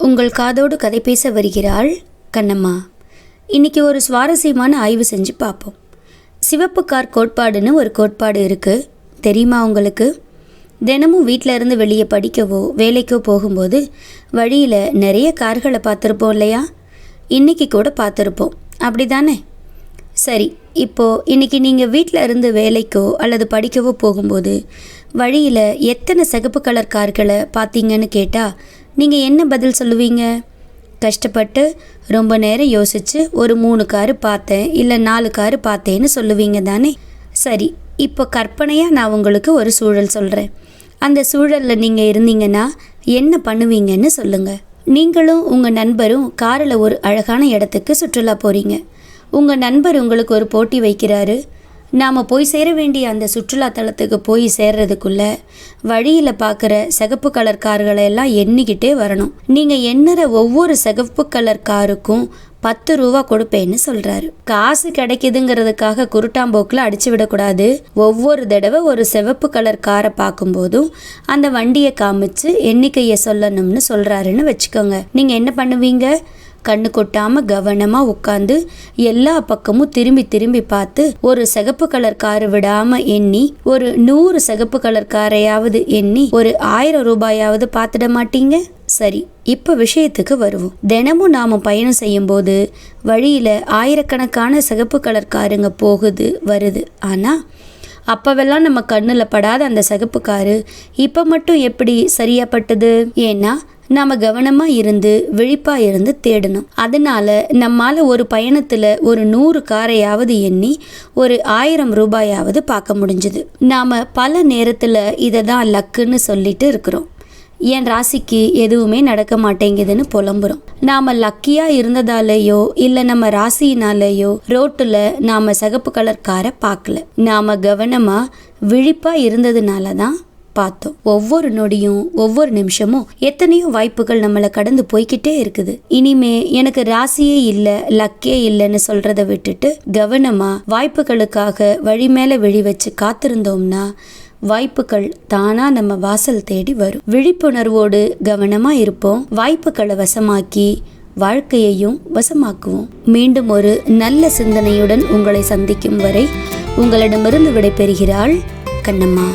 உங்கள் காதோடு கதை பேச வருகிறாள் கண்ணம்மா. இன்றைக்கி ஒரு சுவாரஸ்யமான ஆய்வு செஞ்சு பார்ப்போம். சிவப்பு கார் கோட்பாடுன்னு ஒரு கோட்பாடு இருக்குது, தெரியுமா உங்களுக்கு? தினமும் வீட்டில் இருந்து வெளியே படிக்கவோ வேலைக்கோ போகும்போது வழியில் நிறைய கார்களை பார்த்துருப்போம் இல்லையா? இன்றைக்கி கூட பார்த்துருப்போம், அப்படி தானே? சரி, இப்போது இன்றைக்கி நீங்கள் வீட்டில் இருந்து வேலைக்கோ அல்லது படிக்கவோ போகும்போது வழியில் எத்தனை சிகப்பு கலர் கார்களை பார்த்தீங்கன்னு கேட்டால் நீங்கள் என்ன பதில் சொல்லுவீங்க? கஷ்டப்பட்டு ரொம்ப நேரம் யோசித்து ஒரு 3 காரு பார்த்தேன் இல்லை 4 காரு பார்த்தேன்னு சொல்லுவீங்க தானே? சரி, இப்போ கற்பனையாக நான் உங்களுக்கு ஒரு சூழல் சொல்கிறேன். அந்த சூழலில் நீங்கள் இருந்தீங்கன்னா என்ன பண்ணுவீங்கன்னு சொல்லுங்கள். நீங்களும் உங்கள் நண்பரும் காரில் ஒரு அழகான இடத்துக்கு சுற்றுலா போகிறீங்க. உங்கள் நண்பர் உங்களுக்கு ஒரு போட்டி வைக்கிறாரு. நாம் போய் சேர வேண்டிய அந்த சுற்றுலா தலத்துக்கு போய் சேர்றதுக்குள்ளே வழியில் பார்க்குற சிகப்பு கலர் கார்களை எல்லாம் எண்ணிக்கிட்டே வரணும். நீங்கள் எண்ணுற ஒவ்வொரு சிகப்பு கலர் காருக்கும் 10 ரூபா கொடுப்பேன்னு சொல்கிறாரு. காசு கிடைக்குதுங்கிறதுக்காக குருட்டாம்போக்கில் அடிச்சு விடக்கூடாது. ஒவ்வொரு தடவை ஒரு சிவப்பு கலர் காரை பார்க்கும்போதும் அந்த வண்டியை காமிச்சு எண்ணிக்கையை சொல்லணும்னு சொல்கிறாருன்னு வச்சுக்கோங்க. நீங்கள் என்ன பண்ணுவீங்க? கண்ணு கொட்டாமல் கவனமாக உட்காந்து எல்லா பக்கமும் திரும்பி திரும்பி பார்த்து ஒரு சிகப்பு கலர் காரை விடாமல் எண்ணி ஒரு 100 சிகப்பு கலர் காரையாவது எண்ணி ஒரு 1000 ரூபாயாவது பார்த்துட மாட்டீங்க? சரி, இப்போ விஷயத்துக்கு வருவோம். தினமும் நாம் பயணம் செய்யும்போது வழியில் ஆயிரக்கணக்கான சிகப்பு கலர் காருங்க போகுது வருது. ஆனால் அப்போவெல்லாம் நம்ம கண்ணில் படாத அந்த சிகப்பு காரு இப்போ மட்டும் எப்படி சரியாப்பட்டது? ஏன்னா நாம் கவனமாக இருந்து விழிப்பாக இருந்து தேடணும். அதனால் நம்மால் ஒரு பயணத்தில் ஒரு 100 காரையாவது எண்ணி ஒரு 1000 ரூபாயாவது பார்க்க முடிஞ்சுது. நாம் பல நேரத்தில் இதை தான் லக்குன்னு சொல்லிட்டு இருக்கிறோம். என் ராசிக்கு எதுவுமே நடக்க மாட்டேங்குதுன்னு புலம்புறோம். நாம் லக்கியாக இருந்ததாலேயோ இல்லை நம்ம ராசினாலேயோ ரோட்டில் நாம் சிகப்பு கலர் காரை பார்க்கல. நாம் கவனமாக விழிப்பாக இருந்ததுனால தான் பார்த்தோம். ஒவ்வொரு நொடியும் ஒவ்வொரு நிமிஷமும் எத்தனையோ வாய்ப்புகள் நம்மளை கடந்து போய்கிட்டே இருக்குது. இனிமே எனக்கு ராசியே இல்லை லக்கே இல்லைன்னு சொல்றதை விட்டுட்டு கவனமாக வாய்ப்புகளுக்காக வழி மேலே விழி வச்சு காத்திருந்தோம்னா வாய்ப்புகள் தானா நம்ம வாசல் தேடி வரும். விழிப்புணர்வோடு கவனமா இருப்போம். வாய்ப்புகளை வசமாக்கி வாழ்க்கையையும் வசமாக்குவோம். மீண்டும் ஒரு நல்ல சிந்தனையுடன் உங்களை சந்திக்கும் வரை உங்களிடமிருந்து விடைபெறுகிறாள் கண்ணம்மா.